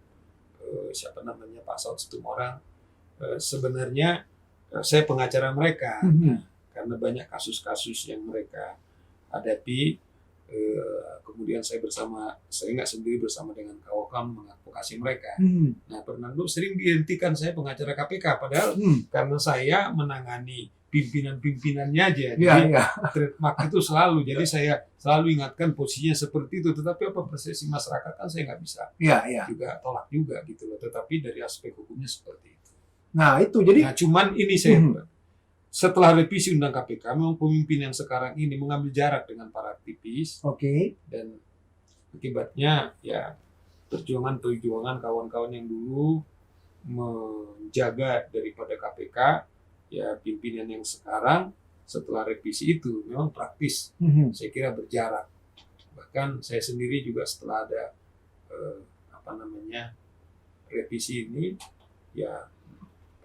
Pak Saud Situmorang. Sebenarnya saya pengacara mereka, karena banyak kasus-kasus yang mereka hadapi. Kemudian saya nggak sendiri, bersama dengan Kawakam mengadvokasi mereka. Nah, Fernando sering dihentikan saya pengacara KPK, padahal karena saya menangani pimpinan-pimpinannya aja, jadi trademark itu selalu. Jadi saya selalu ingatkan posisinya seperti itu. Tetapi apa persepsi masyarakat kan saya nggak bisa juga tolak juga gitu loh. Tetapi dari aspek hukumnya seperti itu. Nah itu jadi. Nah, cuman ini saya setelah revisi Undang KPK, memang pemimpin yang sekarang ini mengambil jarak dengan para aktivis. Dan akibatnya ya perjuangan kawan-kawan yang dulu menjaga daripada KPK, ya pimpinan yang sekarang setelah revisi itu memang praktis, saya kira berjarak. Bahkan saya sendiri juga setelah ada revisi ini, ya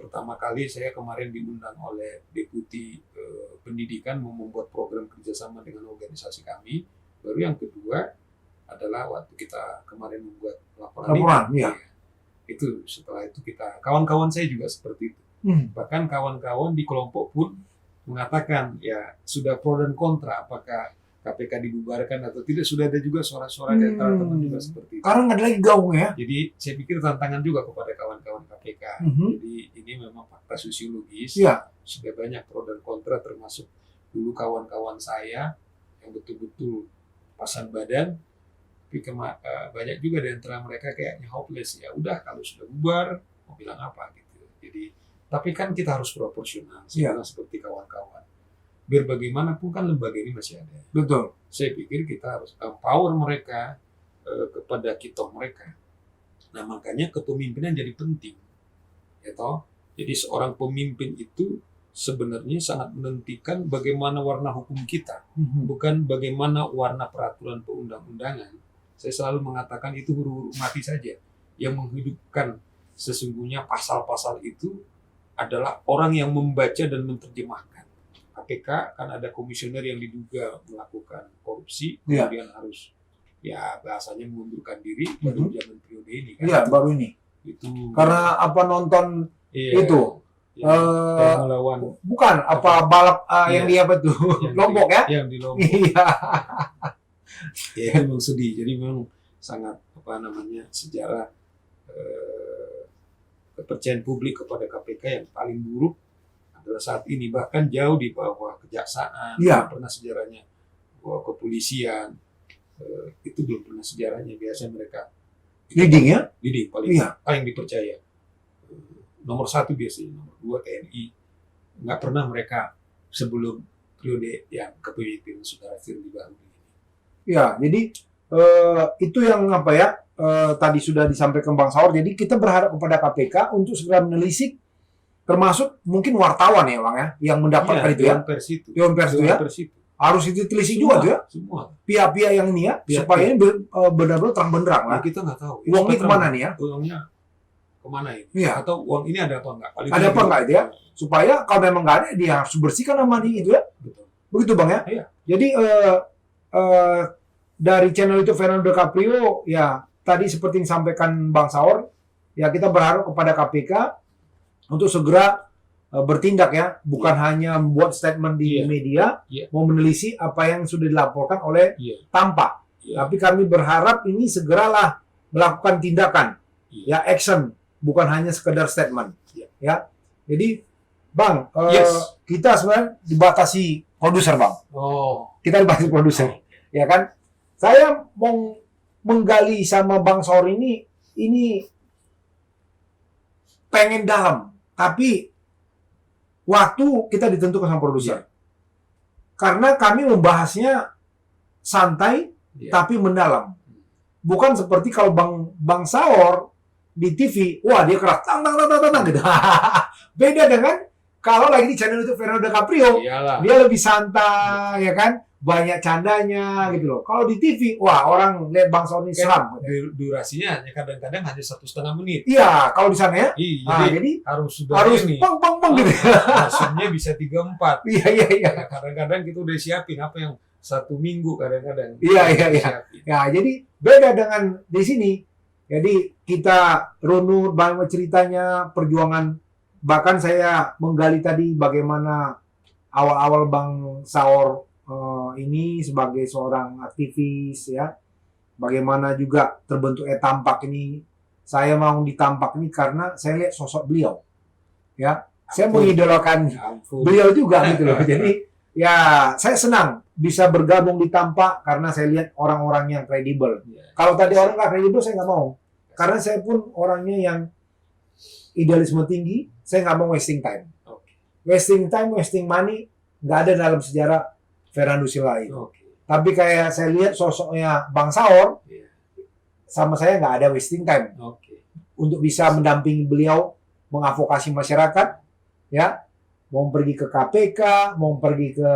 pertama kali saya kemarin diundang oleh Deputi Pendidikan membuat program kerjasama dengan organisasi kami. Baru yang kedua adalah waktu kita kemarin membuat laporan iya. Itu setelah itu kita, kawan-kawan saya juga seperti itu. Bahkan kawan-kawan di kelompok pun mengatakan ya sudah pro dan kontra apakah KPK dibubarkan atau tidak. Sudah ada juga suara-suara dari teman-teman juga seperti itu. Karena nggak ada lagi gaung ya. Jadi saya pikir tantangan juga kepada kawan-kawan KPK. Jadi ini memang fakta sosiologis. Iya. Sudah banyak pro dan kontra, termasuk dulu kawan-kawan saya yang betul-betul pasang badan. Tapi banyak juga di antara mereka kayaknya hopeless. Ya udah kalau sudah bubar mau bilang apa gitu. Jadi tapi kan kita harus proporsional. Seperti kawan-kawan. Biar bagaimanapun kan lembaga ini masih ada. Betul. Saya pikir kita harus empower mereka kepada kitoh mereka. Nah makanya kepemimpinan jadi penting. Ya toh? Jadi seorang pemimpin itu sebenarnya sangat menentukan bagaimana warna hukum kita, bukan bagaimana warna peraturan perundang-undangan. Saya selalu mengatakan itu huruf mati saja. Yang menghidupkan sesungguhnya pasal-pasal itu adalah orang yang membaca dan menerjemahkan. KPK kan ada komisioner yang diduga melakukan korupsi, kemudian harus ya bahasanya mengundurkan diri baru zaman periode ini kan. Iya, baru ini. Itu karena apa nonton itu Formula One. Bukan apa balap yang di apa tuh? Lombok ya? Yang di Lombok. Iya. Ya itu memang sedih. Jadi memang sangat sejarah kepercayaan publik kepada KPK yang paling buruk adalah saat ini, bahkan jauh di bawah kejaksaan. Pernah sejarahnya bahwa kepolisian itu belum pernah sejarahnya. Biasanya mereka leading ya, leading paling dipercaya. Nomor 1 biasanya, nomor 2 TNI. Nggak pernah mereka sebelum periode yang kepemimpinan Saudara Firly Bahuri ini. Ya, jadi itu yang tadi sudah disampaikan Bang Saur. Jadi kita berharap kepada KPK untuk segera menelisik, termasuk mungkin wartawan ya Bang ya, yang mendapatkan itu ya. Dewan Pers itu ya. Harus ditelisik juga tuh ya. Semua. Pihak-pihak yang ini ya, supaya ini benar-benar terang benderang lah. Kita nggak tahu. Uangnya kemana nih ya? Uangnya kemana ini? Iya. Atau uang ini ada apa enggak? Ada apa enggak itu ya? Supaya kalau memang nggak ada, dia harus bersihkan nama di itu ya. Betul. Begitu Bang ya. Iya. Jadi dari channel itu Fernando DiCaprio ya tadi seperti yang disampaikan Bang Saur, ya kita berharap kepada KPK untuk segera bertindak ya, bukan hanya membuat statement di media, mau menelisik apa yang sudah dilaporkan oleh Tampak. Tapi kami berharap ini segeralah melakukan tindakan, ya action, bukan hanya sekedar statement. Ya, jadi Bang, kita sebenarnya dibatasi produser Bang. Kita dibatasi produser, ya kan? Saya mau menggali sama Bang Saur ini pengen dalam, tapi waktu kita ditentukan sama produser. Karena kami membahasnya santai, tapi mendalam. Bukan seperti kalau Bang Saur di TV, wah dia keras, tang gitu. Beda dengan kalau lagi di channel itu Fernando DiCaprio, dia lebih santai, ya kan? Banyak candanya gitu loh. Kalau di TV, wah orang lihat Bang Saur ini seram. Durasinya kadang-kadang hanya 1,5 menit. Iya, kalau di sana ya. Jadi harus pang gitu. Hasilnya bisa 3-4. Iya. Kadang-kadang kita udah siapin apa yang 1 minggu kadang-kadang. Iya. Ya, jadi beda dengan di sini. Jadi kita runut banyak ceritanya, perjuangan. Bahkan saya menggali tadi bagaimana awal-awal Bang Saur ini sebagai seorang aktivis ya, bagaimana juga terbentuk Tampak ini. Saya mau di Tampak ini karena saya lihat sosok beliau ya, saya mengidolakan beliau juga gitu loh. Jadi ya saya senang bisa bergabung di Tampak karena saya lihat orang-orang yang kredibel. Kalau tadi orang nggak kredibel saya nggak mau, karena saya pun orangnya yang idealisme tinggi. Saya nggak mau wasting time, wasting money, nggak ada dalam sejarah Fernando Silva itu. Tapi kayak saya lihat sosoknya Bang Saur, sama saya nggak ada wasting time. Untuk bisa mendampingi beliau, mengadvokasi masyarakat, ya, mau pergi ke KPK, mau pergi ke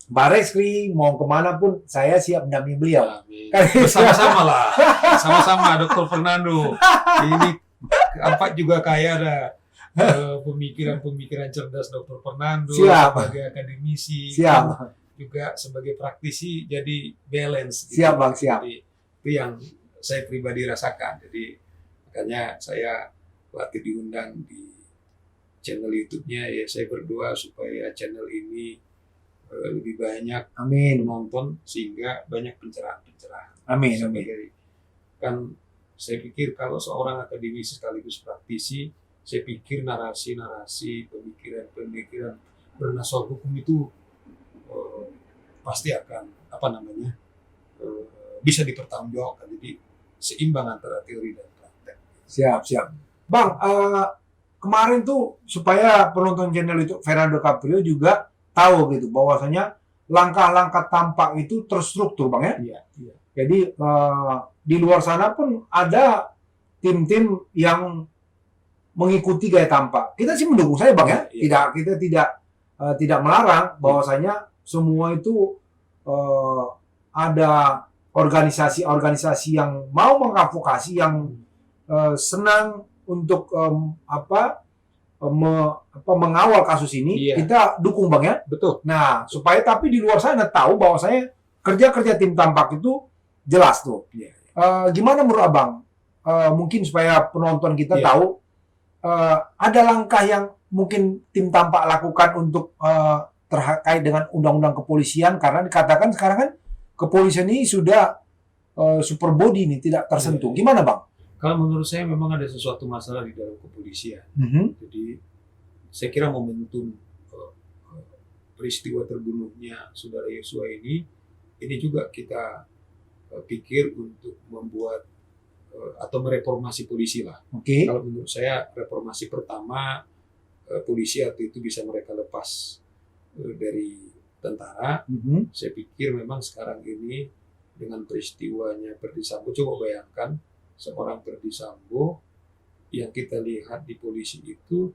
Bareskrim, mau kemana pun saya siap mendampingi beliau. Amin. Bersama-sama lah, sama-sama Dr. Fernando. Ini apa juga kaya ada pemikiran-pemikiran cerdas Dr. Fernando Siap. sebagai akademisi, Siap. juga sebagai praktisi, jadi balance. Siap, Bang, siap. Jadi, itu yang saya pribadi rasakan. Jadi makanya saya waktu diundang di channel YouTube-nya, ya saya berdoa supaya channel ini lebih banyak Amin. penonton sehingga banyak pencerahan-pencerahan. Amin. Amin. Sebagai, kan saya pikir kalau seorang akademisi sekaligus praktisi, saya pikir narasi-narasi, pemikiran-pemikiran bernasal hukum itu pasti akan bisa dipertanggungjawabkan. Jadi seimbang antara teori dan praktek. Siap, siap. Bang, kemarin tuh supaya penonton channel itu Fernando Caprio juga tahu gitu bahwasanya langkah-langkah tampak itu terstruktur, Bang, ya. Iya, iya. Jadi di luar sana pun ada tim-tim yang mengikuti gaya tampak. Kita sih mendukung saya, Bang, ya. Iya. Kita tidak melarang bahwasanya semua itu ada organisasi-organisasi yang mau mengadvokasi, yang senang untuk mengawal kasus ini. Iya. Kita dukung, Bang, ya. Betul. Nah, supaya tapi di luar sana tahu bahwasanya kerja-kerja tim tampak itu jelas tuh. Iya. Gimana menurut Abang? Mungkin supaya penonton kita Iya. tahu ada langkah yang mungkin tim tampak lakukan untuk terkait dengan undang-undang kepolisian, karena dikatakan sekarang kan kepolisian ini sudah super body nih, tidak tersentuh. Iya. Gimana, Bang? Kalau menurut saya memang ada sesuatu masalah di dalam kepolisian. Jadi saya kira momentum peristiwa terbunuhnya saudara Yosua ini juga kita pikir untuk membuat atau mereformasi polisi lah. Oke. Kalau menurut saya reformasi pertama, polisi waktu itu bisa mereka lepas dari tentara. Saya pikir memang sekarang ini dengan peristiwanya Verdi Sambo, coba bayangkan seorang Verdi Sambo yang kita lihat di polisi itu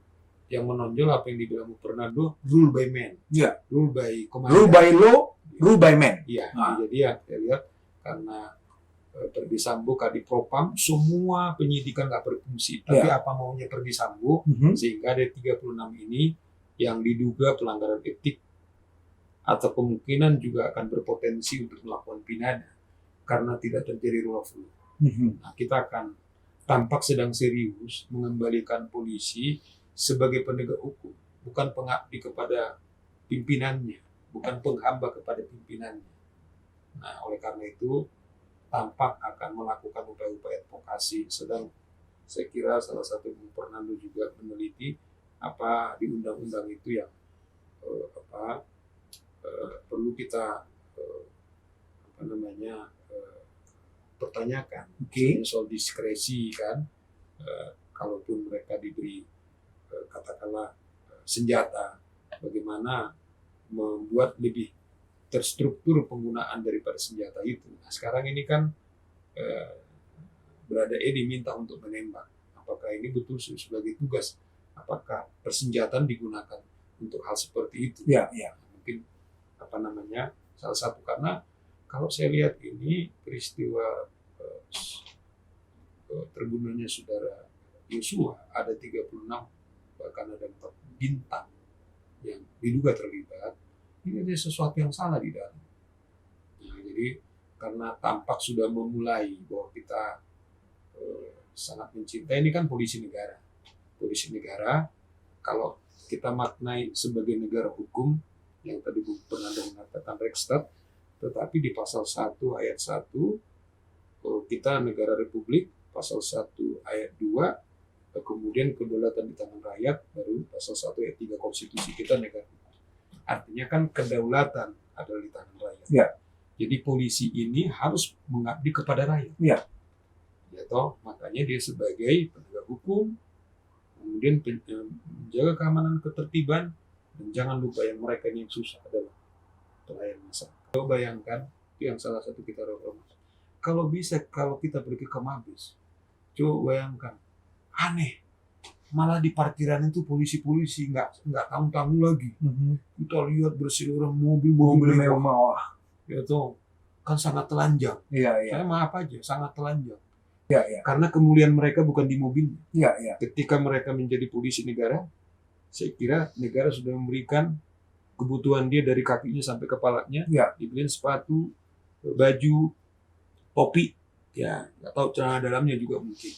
yang menonjol apa yang dibilang Fernando, rule by man. Iya. Rule by komandan. Rule by law, rule by man. Iya. Ah. Jadi ya kita lihat karena Verdi Sambo Kadipropam, semua penyidikan nggak berfungsi. Tapi apa maunya Verdi Sambo, sehingga ada 36 ini yang diduga pelanggaran etik atau kemungkinan juga akan berpotensi untuk melakukan pidana karena tidak terjadi rule of law. Nah, kita akan tampak sedang serius mengembalikan polisi sebagai penegak hukum, bukan pengabdi kepada pimpinannya, bukan penghamba kepada pimpinannya. Nah, oleh karena itu tampak akan melakukan upaya-upaya advokasi. Sedang saya kira salah satu Bung Fernando juga meneliti apa di undang-undang itu yang perlu kita pertanyakan. Oke. Soal diskresi kan, kalaupun mereka diberi katakanlah senjata, bagaimana membuat lebih terstruktur penggunaan daripada senjata itu. Nah, sekarang ini kan Berada E diminta untuk menembak. Apakah ini betul sebagai tugas? Apakah persenjataan digunakan untuk hal seperti itu? Ya, ya. Mungkin salah satu, karena kalau saya lihat ini peristiwa terbunuhnya saudara Yosua ada 36, bahkan ada 4 bintang yang diduga terlibat. Ini ada sesuatu yang salah di dalam. Nah, jadi karena tampak sudah memulai bahwa kita sangat mencintai, ini kan polisi negara. Polisi negara, kalau kita maknai sebagai negara hukum, yang tadi Bu Fernando mengatakan Rekstad, tetapi di pasal 1 ayat 1, kita negara republik, pasal 1 ayat 2, kemudian kedaulatan di tangan rakyat, baru pasal 1 ayat 3 konstitusi kita negara hukum. Artinya kan kedaulatan adalah di tangan rakyat. Ya. Jadi polisi ini harus mengabdi kepada rakyat. Ya. Ya toh, makanya dia sebagai penegak hukum, kemudian menjaga keamanan ketertiban, dan jangan lupa yang mereka ini yang susah adalah pelayan masyarakat. Coba bayangkan, itu yang salah satu kita reformasi. Kalau bisa, kalau kita pergi ke Mabes, coba bayangkan, aneh, malah di parkiran itu polisi-polisi nggak tanggung-tanggung lagi. Kita lihat bersiluran mobil-mobil mewah, mewah. itu kan sangat telanjang. Iya, iya. Saya maaf aja, sangat telanjang. Iya, iya. Karena kemuliaan mereka bukan di mobilnya. Iya, iya. Ketika mereka menjadi polisi negara, saya kira negara sudah memberikan kebutuhan dia dari kakinya sampai kepalanya, Iya. dibeliin sepatu, baju, topi, ya nggak tahu celana dalamnya juga mungkin.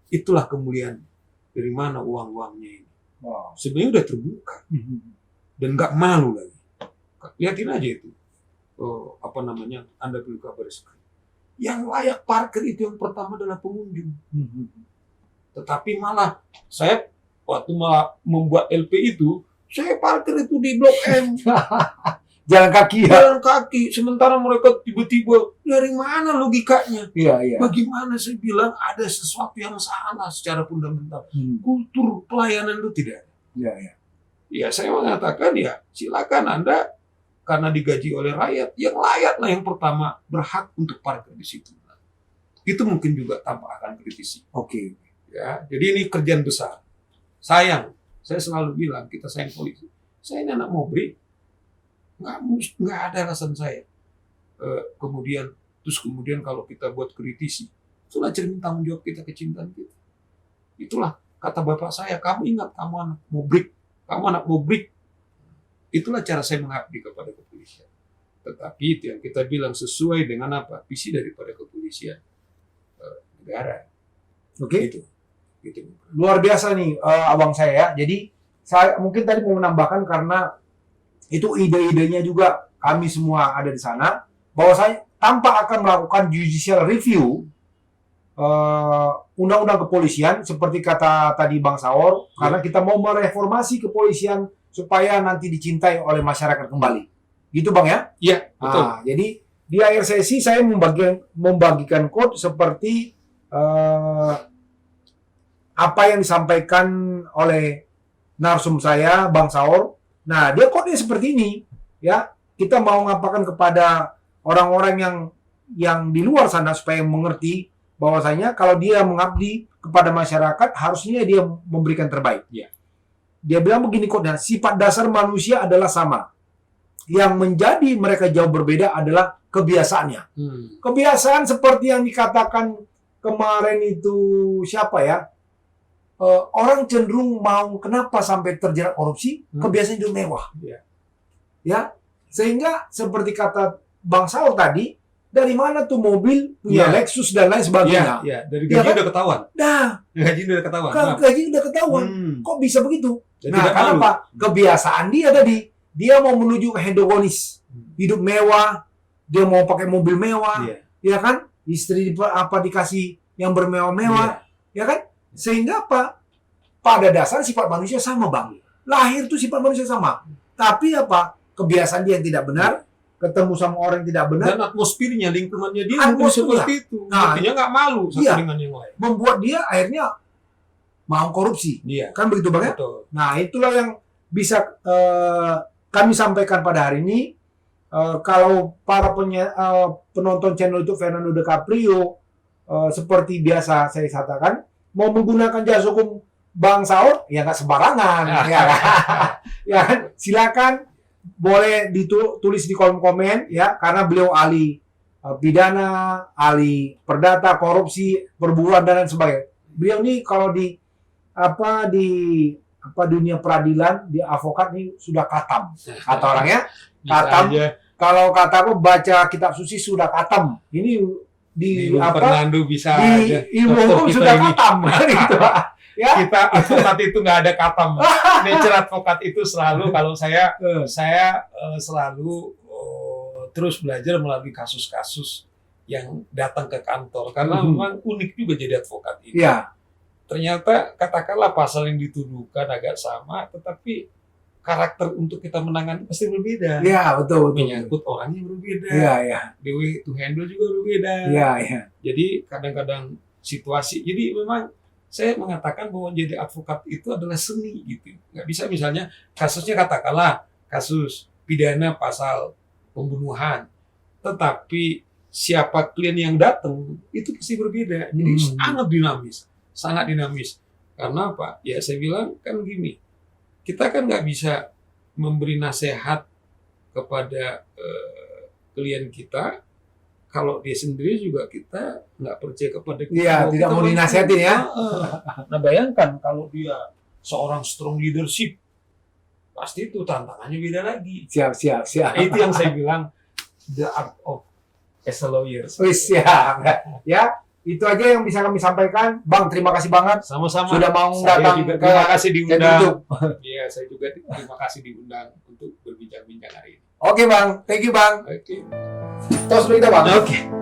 Itulah kemuliaan. Dari mana uang-uangnya ini? Wow. Sebenarnya udah terbuka dan nggak malu lagi. Lihatin aja itu. Apa namanya? Anda perlu kabar sekali. Yang layak parkir itu yang pertama adalah pengunjung. Tetapi malah saya waktu malah membuat LP itu, saya parkir itu di Blok M. Jalan kaki ya. Jalan kaki, sementara mereka tiba-tiba dari mana logikanya? Iya, iya. Bagaimana saya bilang ada sesuatu yang salah secara fundamental. Kultur pelayanan itu tidak ada. Iya, iya. Ya saya mengatakan ya silakan Anda karena digaji oleh rakyat, yang layak lah yang pertama berhak untuk parkir di situ. Itu mungkin juga tanpa akan kritisi. Oke. Ya, jadi ini kerjaan besar. Sayang, saya selalu bilang kita sayang polisi. Saya ini anak Mobri, nggak ada alasan saya. Kemudian kalau kita buat kritisi, itulah cermin tanggung jawab kita, kecintaan kita. Itulah kata bapak saya, kamu ingat kamu anak Mobrik, kamu anak Mobrik. Itulah cara saya mengabdi kepada kepolisian. Tetapi itu yang kita bilang sesuai dengan apa? Visi daripada kepolisian negara. Oke. Gitu. Luar biasa nih abang saya ya. Jadi saya mungkin tadi mau menambahkan karena itu ide-idenya juga kami semua ada di sana, bahwa saya tanpa akan melakukan judicial review undang-undang kepolisian seperti kata tadi Bang Saur, karena kita mau mereformasi kepolisian supaya nanti dicintai oleh masyarakat kembali. Gitu Bang ya? Iya, betul. Nah, jadi di akhir sesi saya membagikan quote seperti apa yang disampaikan oleh narsum saya, Bang Saur. Nah, dia quote-nya seperti ini, ya. Kita mau ngapakan kepada orang-orang yang di luar sana supaya mengerti bahwasanya kalau dia mengabdi kepada masyarakat, harusnya dia memberikan terbaik. Ya. Dia bilang begini quote-nya, sifat dasar manusia adalah sama. Yang menjadi mereka jauh berbeda adalah kebiasaannya. Kebiasaan seperti yang dikatakan kemarin itu siapa ya? Orang cenderung mau kenapa sampai terjerat korupsi? Kebiasaan hidup mewah. Ya, sehingga seperti kata Bang Saur tadi, dari mana tuh mobil punya Lexus dan lain sebagainya? Iya, dari gaji udah ketahuan. Nah, gaji udah ketahuan. Gaji udah ketahuan. Kok bisa begitu? Jadi nah, kenapa? Kebiasaan dia tadi, dia mau menuju hedonis, hidup mewah, dia mau pakai mobil mewah, ya kan? Istri dikasih yang bermewah-mewah, ya kan? Sehingga apa? Pada dasar sifat manusia sama, Bang. Lahir tuh sifat manusia sama. Tapi apa? Kebiasaan dia yang tidak benar, ketemu sama orang yang tidak benar. Dan atmosfernya, lingkungannya dia mungkin seperti itu. Nah, artinya nggak malu satu dengan yang lain. Membuat dia akhirnya mau korupsi. Iya. Kan begitu, Bang ya? Betul. Nah, itulah yang bisa kami sampaikan pada hari ini. Kalau para penonton channel itu Fernando DiCaprio, seperti biasa saya katakan, mau menggunakan jasa hukum Bang Saur, ya nggak sembarangan, ya kan? Silakan, boleh ditulis di kolom komen, ya, karena beliau ahli pidana, ahli perdata, korupsi, perburuan dan lain sebagainya. Beliau ini kalau di dunia peradilan, di avokat ini sudah katam, kata orangnya. Katam. Kalau kata aku baca kitab suci sudah katam. Ini di Fernando bisa di ilmu hukum sudah katam. Gitu. Ya? Kita advokat itu nggak ada katam. Nature advokat itu selalu kalau saya selalu terus belajar melalui kasus-kasus yang datang ke kantor karena memang unik juga jadi advokat ini. Ya. Ternyata katakanlah pasal yang dituduhkan agak sama, tetapi karakter untuk kita menangani pasti berbeda. Iya, betul. Menyangkut orangnya berbeda. Iya, iya. The way to handle juga berbeda. Iya, iya. Jadi kadang-kadang situasi. Jadi memang saya mengatakan bahwa jadi advokat itu adalah seni gitu. Nggak bisa misalnya kasusnya katakanlah kasus pidana pasal pembunuhan, tetapi siapa klien yang datang itu pasti berbeda. Jadi sangat dinamis. Karena apa? Ya saya bilang kan gini, kita kan nggak bisa memberi nasihat kepada klien kita kalau dia sendiri juga kita nggak percaya kepada kita. Iya, Kalau tidak kita mau mampu. dinasihatin ya. Nah bayangkan kalau dia seorang strong leadership, pasti itu tantangannya beda lagi. Siap. Itu yang saya bilang the art of as a lawyer. Wis, siap. Ya, itu aja yang bisa kami sampaikan. Bang, terima kasih banget Sama-sama. sudah mau Saya datang juga ke terima kasih diundang. YouTube. Iya, saya juga terima kasih diundang untuk berbincang-bincang hari ini. Oke, Bang. Thank you, Bang. Oke. Tos kita, Bang. Oke.